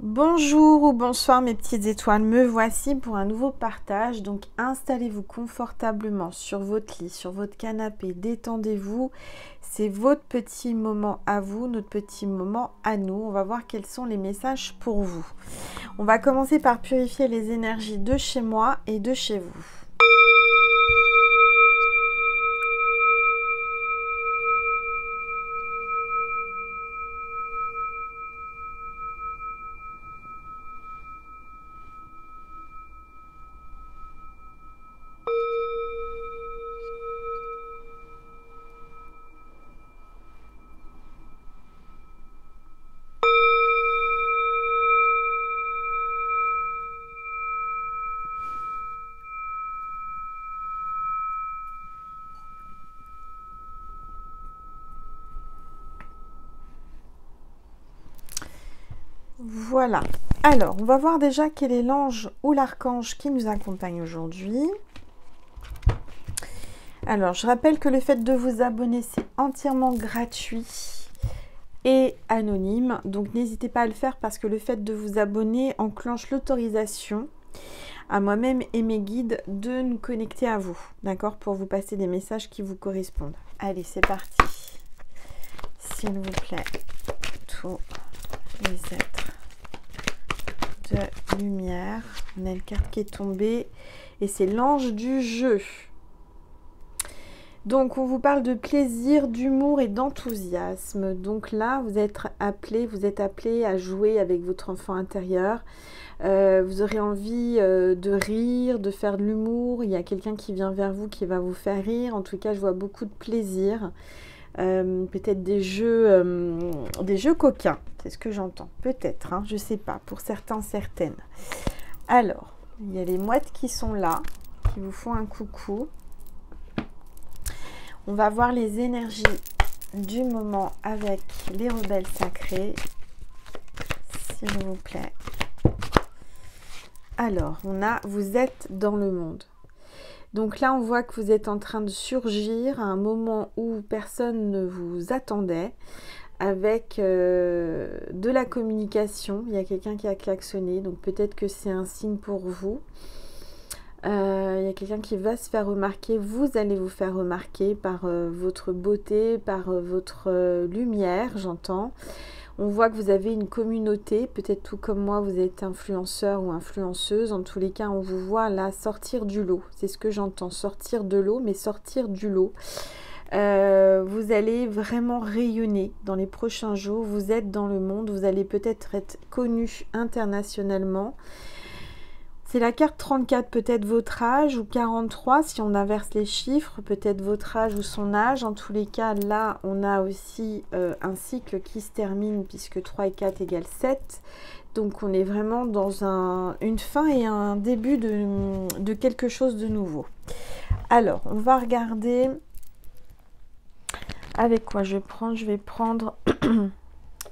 Bonjour ou bonsoir mes petites étoiles, me voici pour un nouveau partage. Donc installez-vous confortablement sur votre lit, sur votre canapé, détendez-vous. C'est votre petit moment à vous, notre petit moment à nous. On va voir quels sont les messages pour vous. On va commencer par purifier les énergies de chez moi et de chez vous. Voilà. Alors, on va voir déjà quel est l'ange ou l'archange qui nous accompagne aujourd'hui. Alors, je rappelle que le fait de vous abonner, c'est entièrement gratuit et anonyme. Donc, n'hésitez pas à le faire parce que le fait de vous abonner enclenche l'autorisation à moi-même et mes guides de nous connecter à vous, d'accord, pour vous passer des messages qui vous correspondent. Allez, c'est parti. S'il vous plaît, tous les êtres de lumière. On a une carte qui est tombée et c'est l'ange du jeu. Donc, on vous parle de plaisir, d'humour et d'enthousiasme. Donc là, vous êtes appelé à jouer avec votre enfant intérieur. Vous aurez envie de rire, de faire de l'humour. Il y a quelqu'un qui vient vers vous qui va vous faire rire. En tout cas, je vois beaucoup de plaisir. Peut-être des jeux coquins. C'est ce que j'entends. Peut-être, hein, je ne sais pas. Pour certains, certaines. Alors, il y a les mouettes qui sont là, qui vous font un coucou. On va voir les énergies du moment avec les rebelles sacrés, s'il vous plaît. Alors, on a « Vous êtes dans le monde ». Donc là, on voit que vous êtes en train de surgir à un moment où personne ne vous attendait, avec de la communication. Il y a quelqu'un qui a klaxonné, donc peut-être que c'est un signe pour vous. Il y a quelqu'un qui va se faire remarquer, vous allez vous faire remarquer par votre beauté, par votre lumière, j'entends. On voit que vous avez une communauté, peut-être tout comme moi, vous êtes influenceur ou influenceuse. En tous les cas, on vous voit là sortir du lot. C'est ce que j'entends, sortir de l'eau, mais sortir du lot. Vous allez vraiment rayonner dans les prochains jours. Vous êtes dans le monde, vous allez peut-être être connu internationalement. C'est la carte 34, peut-être votre âge, ou 43 si on inverse les chiffres, peut-être votre âge ou son âge. En tous les cas, là, on a aussi un cycle qui se termine puisque 3 et 4 égale 7. Donc, on est vraiment dans une fin et un début de quelque chose de nouveau. Alors, on va regarder avec quoi je prends. Je vais prendre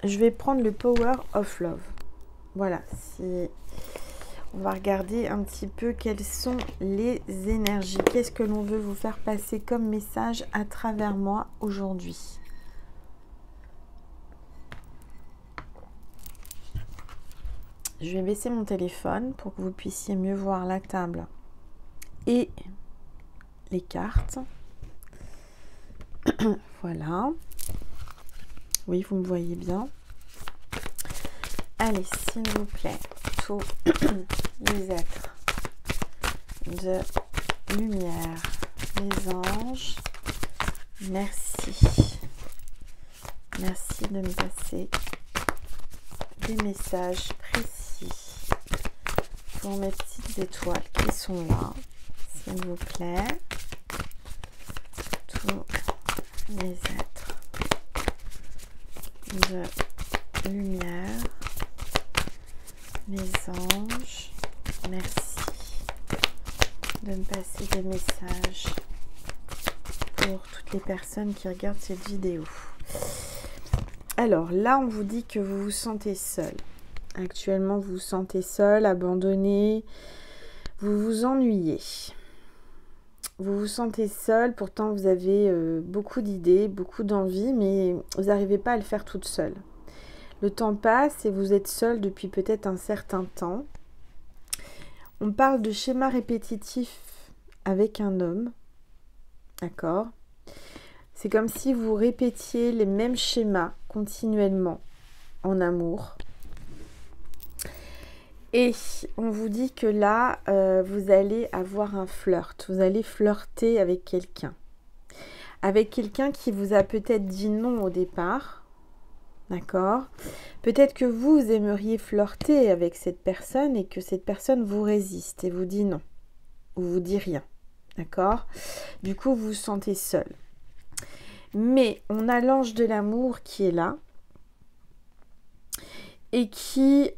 le Power of Love. Voilà, on va regarder un petit peu quelles sont les énergies. Qu'est-ce que l'on veut vous faire passer comme message à travers moi aujourd'hui? Je vais baisser mon téléphone pour que vous puissiez mieux voir la table et les cartes. Voilà. Oui, vous me voyez bien. Allez, s'il vous plaît, tous les êtres de lumière, les anges, merci. Merci de me passer des messages précis pour mes petites étoiles qui sont là, s'il vous plaît. Tous les êtres de lumière, les anges, merci de me passer des messages pour toutes les personnes qui regardent cette vidéo. Alors là, on vous dit que vous vous sentez seul. Actuellement, vous vous sentez seul, abandonné, vous vous ennuyez. Vous vous sentez seul, pourtant vous avez beaucoup d'idées, beaucoup d'envie, mais vous n'arrivez pas à le faire toute seule. Le temps passe et vous êtes seul depuis peut-être un certain temps. On parle de schéma répétitif avec un homme. D'accord? C'est comme si vous répétiez les mêmes schémas continuellement en amour. Et on vous dit que là, vous allez avoir un flirt. Vous allez flirter avec quelqu'un. Avec quelqu'un qui vous a peut-être dit non au départ. D'accord? Peut-être que vous aimeriez flirter avec cette personne et que cette personne vous résiste et vous dit non. Ou vous dit rien. D'accord? Du coup, vous vous sentez seul. Mais on a l'ange de l'amour qui est là et qui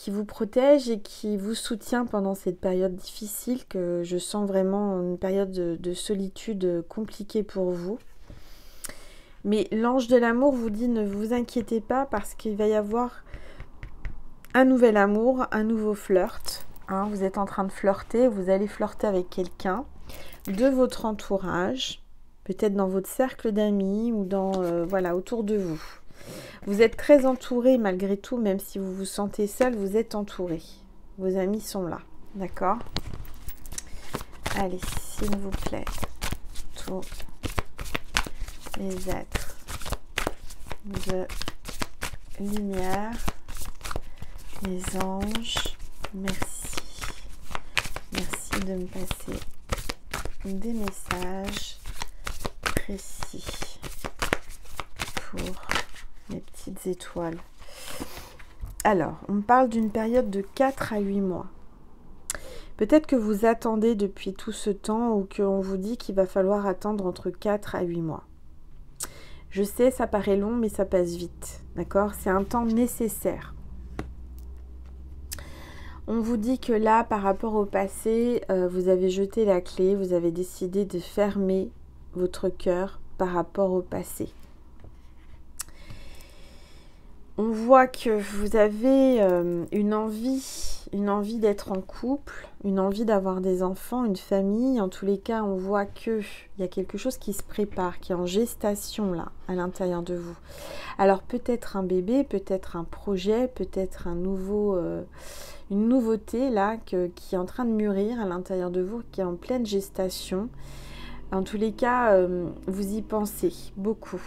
vous protège et qui vous soutient pendant cette période difficile que je sens vraiment une période de solitude compliquée pour vous. Mais l'ange de l'amour vous dit ne vous inquiétez pas parce qu'il va y avoir un nouvel amour, un nouveau flirt. Hein, vous êtes en train de flirter, vous allez flirter avec quelqu'un de votre entourage, peut-être dans votre cercle d'amis ou dans voilà, autour de vous. Vous êtes très entouré malgré tout, même si vous vous sentez seul, vous êtes entouré. Vos amis sont là, d'accord? Allez, s'il vous plaît, tous les êtres de lumière, les anges, merci. Merci de me passer des messages précis pour les petites étoiles. Alors, on parle d'une période de 4 à 8 mois. Peut-être que vous attendez depuis tout ce temps ou qu'on vous dit qu'il va falloir attendre entre 4 à 8 mois. Je sais, ça paraît long, mais ça passe vite. D'accord? C'est un temps nécessaire. On vous dit que là, par rapport au passé, vous avez jeté la clé, vous avez décidé de fermer votre cœur par rapport au passé. On voit que vous avez une envie d'être en couple, une envie d'avoir des enfants, une famille. En tous les cas, on voit qu'il y a quelque chose qui se prépare, qui est en gestation là, à l'intérieur de vous. Alors peut-être un bébé, peut-être un projet, peut-être une nouveauté là qui est en train de mûrir à l'intérieur de vous, qui est en pleine gestation. En tous les cas, vous y pensez beaucoup.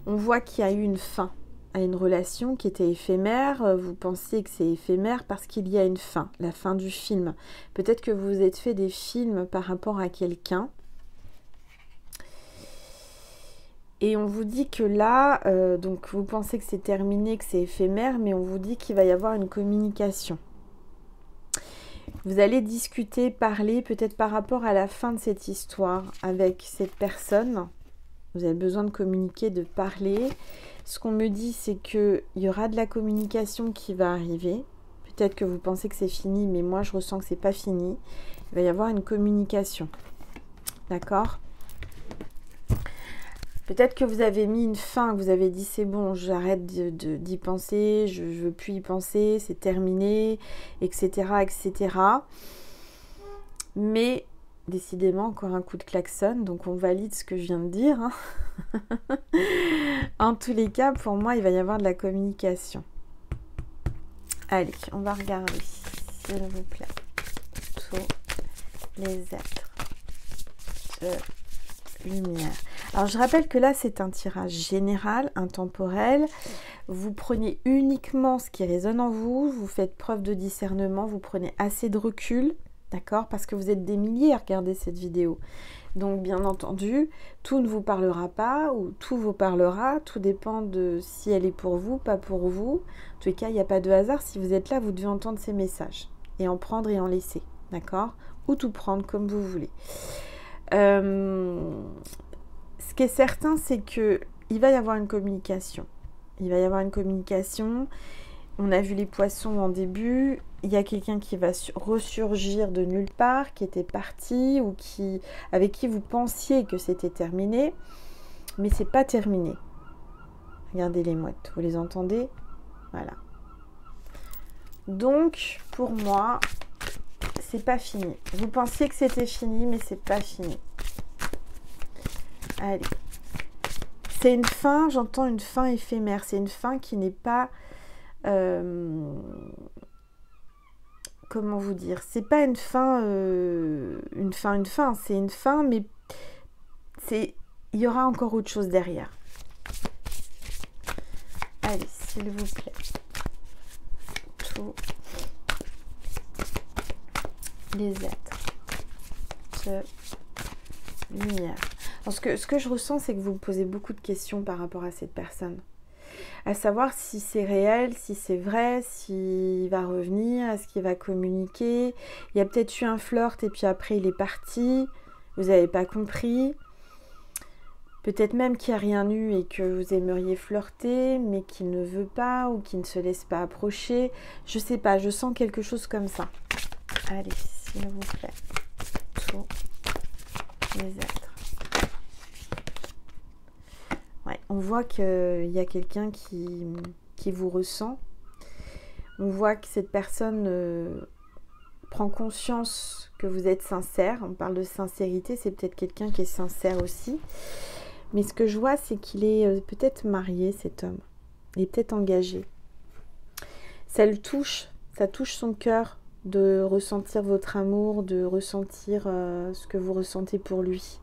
On voit qu'il y a eu une fin à une relation qui était éphémère. Vous pensiez que c'est éphémère parce qu'il y a une fin, la fin du film. Peut-être que vous vous êtes fait des films par rapport à quelqu'un. Et on vous dit que là, donc vous pensez que c'est terminé, que c'est éphémère, mais on vous dit qu'il va y avoir une communication. Vous allez discuter, parler peut-être par rapport à la fin de cette histoire avec cette personne. Vous avez besoin de communiquer, de parler. Ce qu'on me dit, c'est qu'il y aura de la communication qui va arriver. Peut-être que vous pensez que c'est fini, mais moi, je ressens que c'est pas fini. Il va y avoir une communication. D'accord? Peut-être que vous avez mis une fin, que vous avez dit c'est bon, j'arrête d'y penser, je ne veux plus y penser, c'est terminé, etc., etc. Mais... décidément, encore un coup de klaxon, donc on valide ce que je viens de dire. Hein. En tous les cas, pour moi, il va y avoir de la communication. Allez, on va regarder, s'il vous plaît, tous les êtres de lumière. Alors, je rappelle que là, c'est un tirage général, intemporel. Vous prenez uniquement ce qui résonne en vous, vous faites preuve de discernement, vous prenez assez de recul. D'accord? Parce que vous êtes des milliers à regarder cette vidéo. Donc, bien entendu, tout ne vous parlera pas ou tout vous parlera. Tout dépend de si elle est pour vous, pas pour vous. En tous les cas, il n'y a pas de hasard. Si vous êtes là, vous devez entendre ces messages et en prendre et en laisser. D'accord? Ou tout prendre comme vous voulez. Ce qui est certain, c'est qu'il va y avoir une communication. Il va y avoir une communication. On a vu les poissons en début. Il y a quelqu'un qui va ressurgir de nulle part, qui était parti ou avec qui vous pensiez que c'était terminé, mais c'est pas terminé. Regardez les mouettes, vous les entendez? Voilà. Donc, pour moi, c'est pas fini. Vous pensiez que c'était fini, mais c'est pas fini. Allez. C'est une fin, j'entends une fin éphémère. C'est une fin qui n'est pas... comment vous dire? C'est pas une fin, c'est une fin, mais il y aura encore autre chose derrière. Allez, s'il vous plaît. Tous les êtres de lumière. Alors, ce que je ressens, c'est que vous me posez beaucoup de questions par rapport à cette personne. À savoir si c'est réel, si c'est vrai, s'il va revenir, est-ce qu'il va communiquer. Il y a peut-être eu un flirt et puis après il est parti. Vous n'avez pas compris. Peut-être même qu'il n'y a rien eu et que vous aimeriez flirter, mais qu'il ne veut pas ou qu'il ne se laisse pas approcher. Je sais pas, je sens quelque chose comme ça. Allez, s'il vous plaît. Tous les êtres. Ouais, on voit qu'il y a quelqu'un qui vous ressent. On voit que cette personne prend conscience que vous êtes sincère. On parle de sincérité, c'est peut-être quelqu'un qui est sincère aussi. Mais ce que je vois, c'est qu'il est peut-être marié, cet homme. Il est peut-être engagé. Ça le touche, ça touche son cœur de ressentir votre amour, de ressentir ce que vous ressentez pour lui.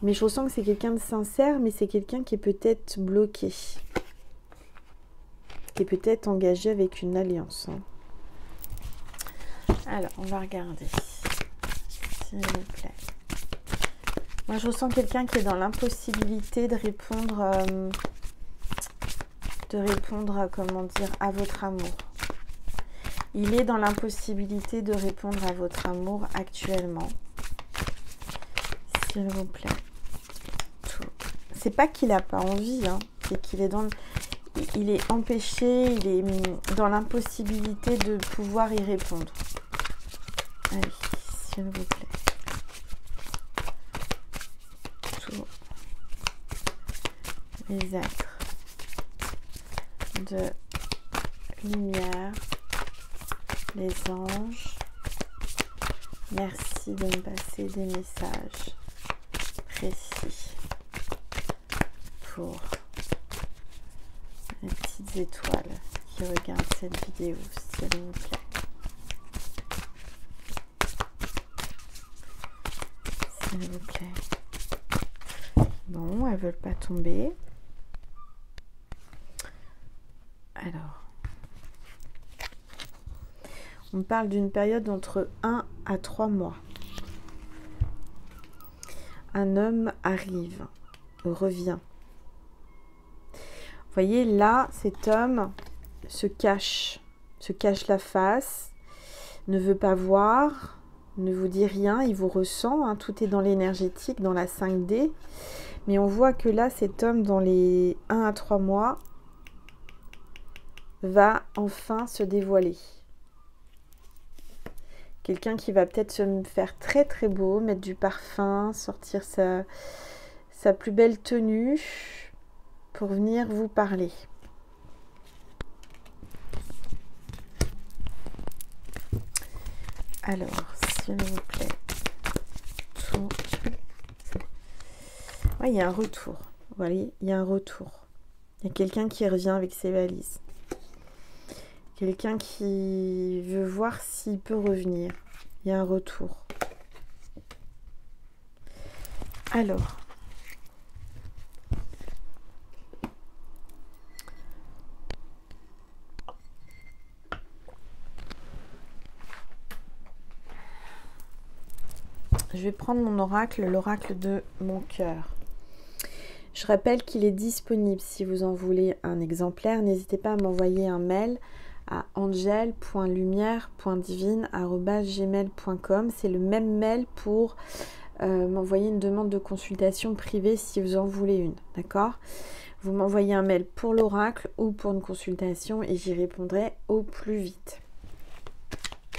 Mais je ressens que c'est quelqu'un de sincère, mais c'est quelqu'un qui est peut-être bloqué. Qui est peut-être engagé avec une alliance. Hein. Alors, on va regarder. S'il vous plaît. Moi, je ressens quelqu'un qui est dans l'impossibilité de répondre, comment dire, à votre amour. Il est dans l'impossibilité de répondre à votre amour actuellement. S'il vous plaît. C'est pas qu'il n'a pas envie, hein. C'est qu'il est il est empêché, il est dans l'impossibilité de pouvoir y répondre. Allez, s'il vous plaît. Tous les êtres de lumière, les anges, merci de me passer des messages précis pour les petites étoiles qui regardent cette vidéo, s'il vous plaît. S'il vous plaît. Bon, elles ne veulent pas tomber. Alors, on parle d'une période entre 1 à 3 mois. Un homme arrive, revient. Vous voyez, là, cet homme se cache la face, ne veut pas voir, ne vous dit rien, il vous ressent, hein, tout est dans l'énergétique, dans la 5D. Mais on voit que là, cet homme, dans les 1 à 3 mois, va enfin se dévoiler. Quelqu'un qui va peut-être se faire très très beau, mettre du parfum, sortir sa plus belle tenue pour venir vous parler. Alors, s'il vous plaît. Ouais, il y a un retour. Vous voyez, il y a un retour. Il y a quelqu'un qui revient avec ses valises. Quelqu'un qui veut voir s'il peut revenir. Il y a un retour. Alors. Je vais prendre mon oracle, l'oracle de mon cœur. Je rappelle qu'il est disponible si vous en voulez un exemplaire. N'hésitez pas à m'envoyer un mail à angel.lumière.divine@gmail.com. C'est le même mail pour m'envoyer une demande de consultation privée si vous en voulez une. D'accord ? Vous m'envoyez un mail pour l'oracle ou pour une consultation et j'y répondrai au plus vite.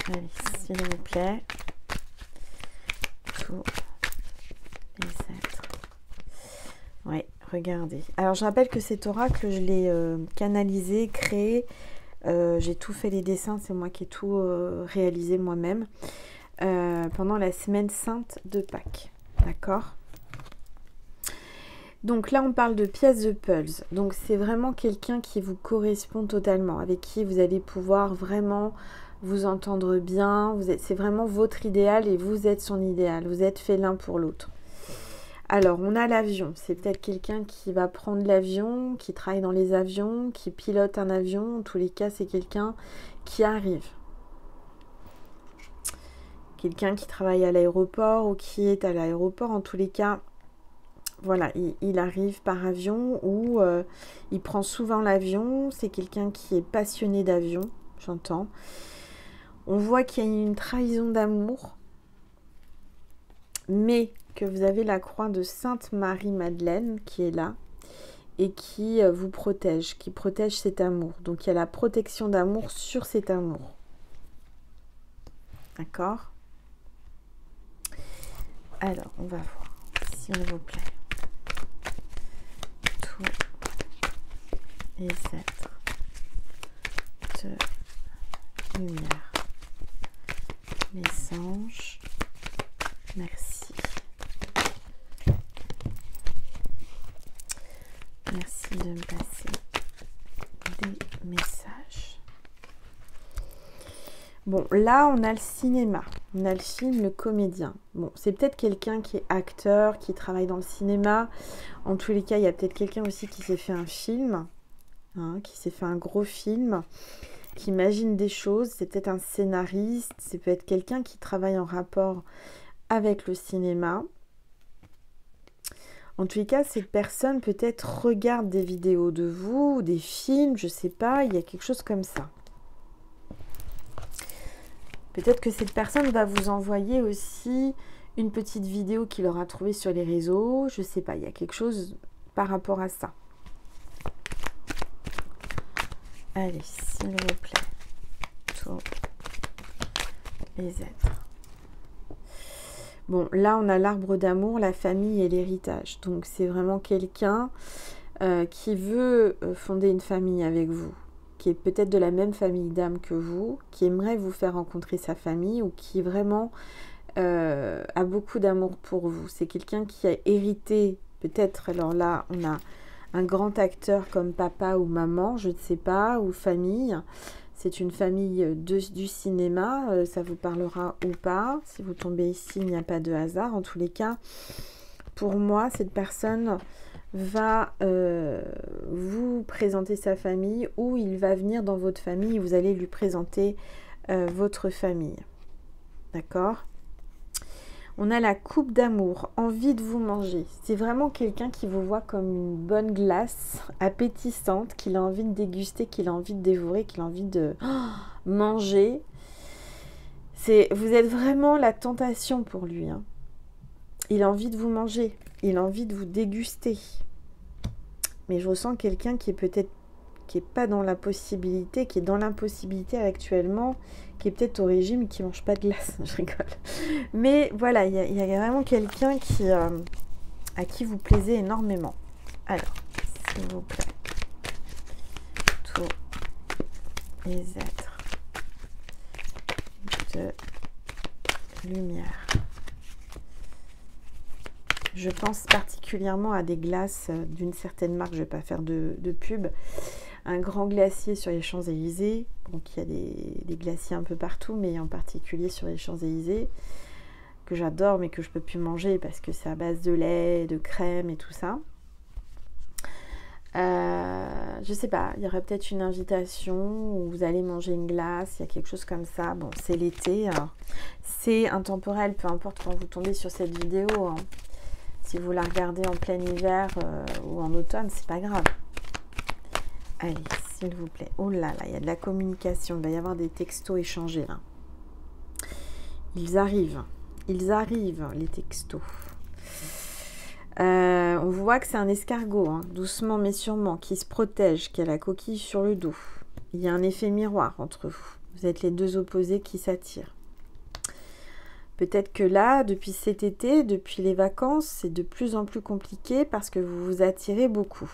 Allez, s'il vous plaît. Tous les êtres. Oui, regardez. Alors, je rappelle que cet oracle, je l'ai canalisé, créé. J'ai tout fait les dessins, c'est moi qui ai tout réalisé moi-même pendant la semaine sainte de Pâques. D'accord ? Donc là, on parle de pièces de puzzle. Donc c'est vraiment quelqu'un qui vous correspond totalement, avec qui vous allez pouvoir vraiment vous entendre bien. C'est vraiment votre idéal et vous êtes son idéal. Vous êtes fait l'un pour l'autre. Alors, on a l'avion. C'est peut-être quelqu'un qui va prendre l'avion, qui travaille dans les avions, qui pilote un avion. En tous les cas, c'est quelqu'un qui arrive. Quelqu'un qui travaille à l'aéroport ou qui est à l'aéroport. En tous les cas, voilà, il arrive par avion ou il prend souvent l'avion. C'est quelqu'un qui est passionné d'avion, j'entends. On voit qu'il y a une trahison d'amour, mais que vous avez la croix de Sainte Marie-Madeleine qui est là et qui vous protège, qui protège cet amour. Donc il y a la protection d'amour sur cet amour. D'accord? Alors, on va voir, s'il vous plaît. Tous les êtres de lumière. Les anges, merci. Merci de me passer des messages. Bon, là, on a le cinéma. On a le film, le comédien. Bon, c'est peut-être quelqu'un qui est acteur, qui travaille dans le cinéma. En tous les cas, il y a peut-être quelqu'un aussi qui s'est fait un film, hein, qui s'est fait un gros film, qui imagine des choses. C'est peut-être un scénariste. C'est peut-être quelqu'un qui travaille en rapport avec le cinéma. En tous les cas, cette personne peut-être regarde des vidéos de vous, des films, je sais pas, il y a quelque chose comme ça. Peut-être que cette personne va vous envoyer aussi une petite vidéo qu'il aura trouvée sur les réseaux, je sais pas, il y a quelque chose par rapport à ça. Allez, s'il vous plaît, tous les êtres. Bon, là, on a l'arbre d'amour, la famille et l'héritage. Donc, c'est vraiment quelqu'un qui veut fonder une famille avec vous, qui est peut-être de la même famille d'âme que vous, qui aimerait vous faire rencontrer sa famille ou qui vraiment a beaucoup d'amour pour vous. C'est quelqu'un qui a hérité, peut-être, alors là, on a un grand acteur comme papa ou maman, je ne sais pas, ou famille. C'est une famille du cinéma, ça vous parlera ou pas. Si vous tombez ici, il n'y a pas de hasard. En tous les cas, pour moi, cette personne va vous présenter sa famille ou il va venir dans votre famille et vous allez lui présenter votre famille. D'accord ? On a la coupe d'amour, envie de vous manger. C'est vraiment quelqu'un qui vous voit comme une bonne glace appétissante, qu'il a envie de déguster, qu'il a envie de dévorer, qu'il a envie de manger. Vous êtes vraiment la tentation pour lui, hein. Il a envie de vous manger, il a envie de vous déguster. Mais je ressens quelqu'un qui est peut-être qui n'est pas dans la possibilité, qui est dans l'impossibilité actuellement, qui est peut-être au régime et qui ne mange pas de glace. Je rigole. Mais voilà, il y a vraiment quelqu'un à qui vous plaisez énormément. Alors, s'il vous plaît, tous les êtres de lumière. Je pense particulièrement à des glaces d'une certaine marque, je ne vais pas faire de pub. Un grand glacier sur les Champs-Élysées. Donc il y a des glaciers un peu partout, mais en particulier sur les Champs-Élysées, que j'adore, mais que je ne peux plus manger parce que c'est à base de lait, de crème et tout ça. Je sais pas, il y aurait peut-être une invitation où vous allez manger une glace, il y a quelque chose comme ça. Bon, c'est l'été, c'est intemporel, peu importe quand vous tombez sur cette vidéo, hein. Si vous la regardez en plein hiver ou en automne, c'est pas grave. Allez, s'il vous plaît. Oh là là, il y a de la communication. Il va y avoir des textos échangés là. Ils arrivent, les textos. On voit que c'est un escargot, hein, doucement mais sûrement, qui se protège, qui a la coquille sur le dos. Il y a un effet miroir entre vous. Vous êtes les deux opposés qui s'attirent. Peut-être que là, depuis cet été, depuis les vacances, c'est de plus en plus compliqué parce que vous vous attirez beaucoup.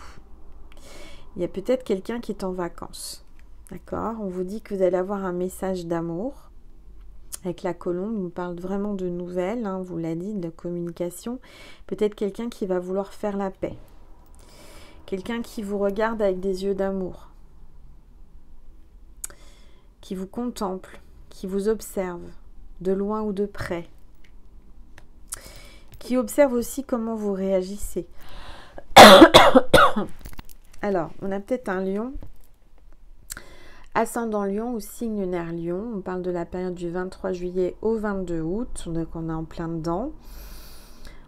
Il y a peut-être quelqu'un qui est en vacances. D'accord ? On vous dit que vous allez avoir un message d'amour. Avec la colombe, on parle vraiment de nouvelles, hein, on vous l'a dit, de communication. Peut-être quelqu'un qui va vouloir faire la paix. Quelqu'un qui vous regarde avec des yeux d'amour, qui vous contemple, qui vous observe, de loin ou de près, qui observe aussi comment vous réagissez. Alors, on a peut-être un lion, ascendant lion ou signe lunaire lion. On parle de la période du 23 juillet au 22 août, donc on est en plein dedans.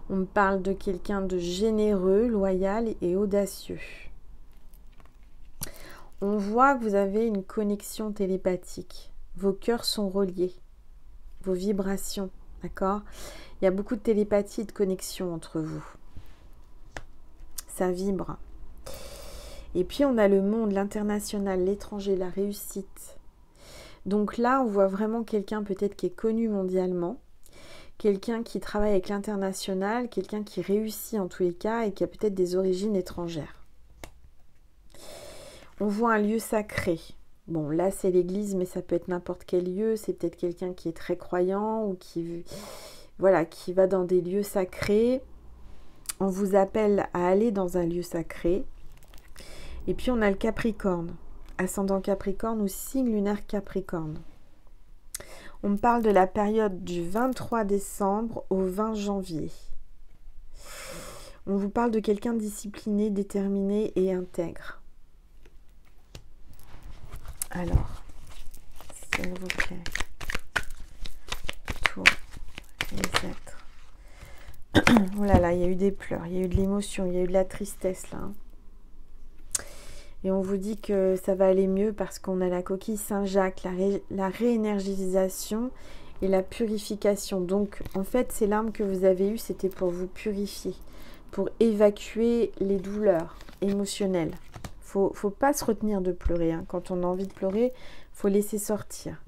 On parle de quelqu'un de généreux, loyal et audacieux. On voit que vous avez une connexion télépathique. Vos cœurs sont reliés, vos vibrations, d'accord? Il y a beaucoup de télépathie et de connexion entre vous. Ça vibre. Et puis on a le monde, l'international, l'étranger, la réussite. Donc là, on voit vraiment quelqu'un peut-être qui est connu mondialement, quelqu'un qui travaille avec l'international, quelqu'un qui réussit en tous les cas et qui a peut-être des origines étrangères. On voit un lieu sacré. Bon, là, c'est l'église, mais ça peut être n'importe quel lieu. C'est peut-être quelqu'un qui est très croyant ou qui va dans des lieux sacrés. On vous appelle à aller dans un lieu sacré. Et puis, on a le Capricorne, ascendant Capricorne ou signe lunaire Capricorne. On me parle de la période du 23 décembre au 20 janvier. On vous parle de quelqu'un de discipliné, déterminé et intègre. Alors, s'il vous plaît, tous les êtres. Oh là là, il y a eu des pleurs, il y a eu de l'émotion, il y a eu de la tristesse là. Et on vous dit que ça va aller mieux parce qu'on a la coquille Saint-Jacques, la réénergisation et la purification. Donc, en fait, ces larmes que vous avez eues, c'était pour vous purifier, pour évacuer les douleurs émotionnelles. Faut pas se retenir de pleurer. Hein. Quand on a envie de pleurer, faut laisser sortir.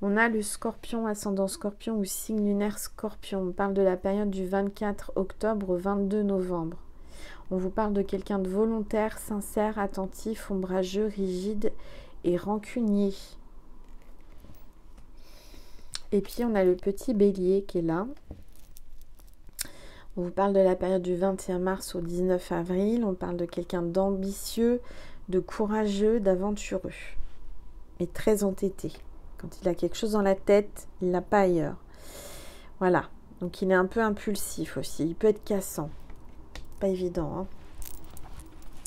On a le Scorpion, ascendant Scorpion ou signe lunaire Scorpion. On parle de la période du 24 octobre au 22 novembre. On vous parle de quelqu'un de volontaire, sincère, attentif, ombrageux, rigide et rancunier. Et puis on a le petit Bélier qui est là. On vous parle de la période du 21 mars au 19 avril. On parle de quelqu'un d'ambitieux, de courageux, d'aventureux. Et très entêté. Quand il a quelque chose dans la tête, il ne l'a pas ailleurs. Voilà. Donc il est un peu impulsif aussi. Il peut être cassant. Pas évident.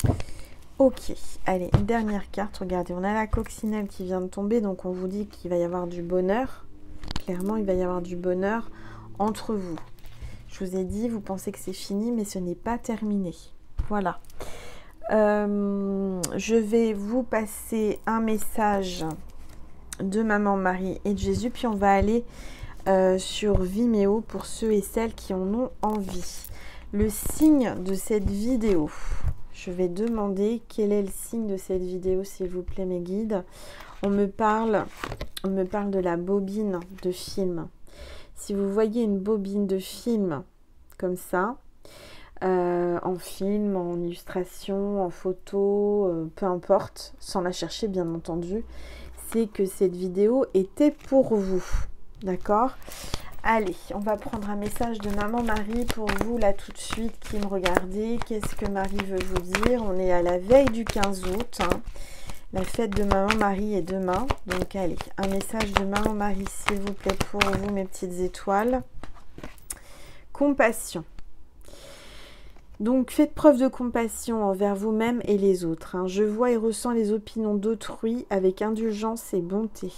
Hein. Ok. Allez, une dernière carte. Regardez, on a la coccinelle qui vient de tomber. Donc on vous dit qu'il va y avoir du bonheur. Clairement, il va y avoir du bonheur entre vous. Je vous ai dit, vous pensez que c'est fini, mais ce n'est pas terminé. Voilà. Je vais vous passer un message de Maman Marie et de Jésus, puis on va aller sur Vimeo pour ceux et celles qui en ont envie. Le signe de cette vidéo. Je vais demander quel est le signe de cette vidéo, s'il vous plaît, mes guides. On me parle de la bobine de film. Si vous voyez une bobine de film comme ça, en film, en illustration, en photo, peu importe, sans la chercher bien entendu, c'est que cette vidéo était pour vous. D'accord ? Allez, on va prendre un message de Maman Marie pour vous là tout de suite qui me regardez. Qu'est-ce que Marie veut vous dire? On est à la veille du 15 août. Hein. La fête de Maman Marie est demain. Donc allez, un message de Maman Marie, s'il vous plaît, pour vous, mes petites étoiles. Compassion. Donc faites preuve de compassion envers vous-même et les autres. Hein. Je vois et ressens les opinions d'autrui avec indulgence et bonté.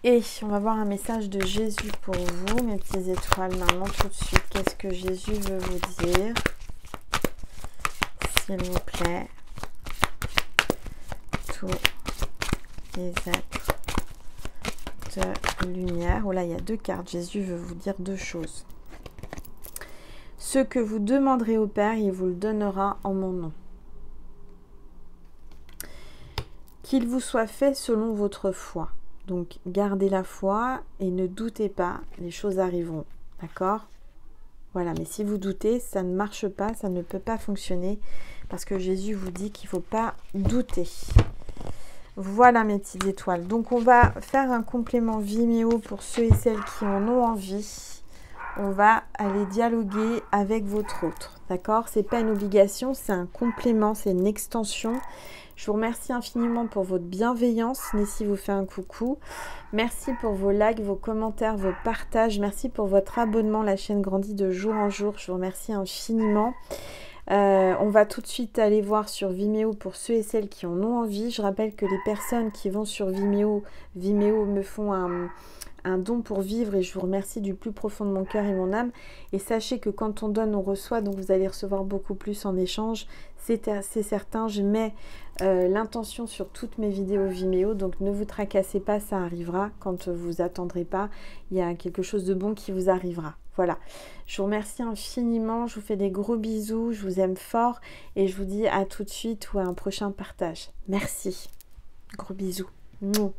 Et on va voir un message de Jésus pour vous, mes petites étoiles. Maintenant, tout de suite, qu'est-ce que Jésus veut vous dire? S'il vous plaît. Tous les êtres de lumière. Oh là, il y a deux cartes. Jésus veut vous dire deux choses. Ce que vous demanderez au Père, il vous le donnera en mon nom. Qu'il vous soit fait selon votre foi. Donc, gardez la foi et ne doutez pas, les choses arriveront. D'accord? Voilà, mais si vous doutez, ça ne marche pas, ça ne peut pas fonctionner parce que Jésus vous dit qu'il ne faut pas douter. Voilà mes petites étoiles. Donc, on va faire un complément Vimeo pour ceux et celles qui en ont envie. on va aller dialoguer avec votre autre. D'accord? C'est pas une obligation, c'est un complément, c'est une extension. Je vous remercie infiniment pour votre bienveillance. Nessie vous fait un coucou. Merci pour vos likes, vos commentaires, vos partages. Merci pour votre abonnement. La chaîne grandit de jour en jour. Je vous remercie infiniment. On va tout de suite aller voir sur Vimeo pour ceux et celles qui en ont envie. Je rappelle que les personnes qui vont sur Vimeo me font un don pour vivre et je vous remercie du plus profond de mon cœur et mon âme. Et sachez que quand on donne, on reçoit, donc vous allez recevoir beaucoup plus en échange. C'est certain, je mets l'intention sur toutes mes vidéos Vimeo, donc ne vous tracassez pas, ça arrivera quand vous attendrez pas. Il y a quelque chose de bon qui vous arrivera. Voilà, je vous remercie infiniment, je vous fais des gros bisous, je vous aime fort et je vous dis à tout de suite ou à un prochain partage. Merci, gros bisous. Mouah.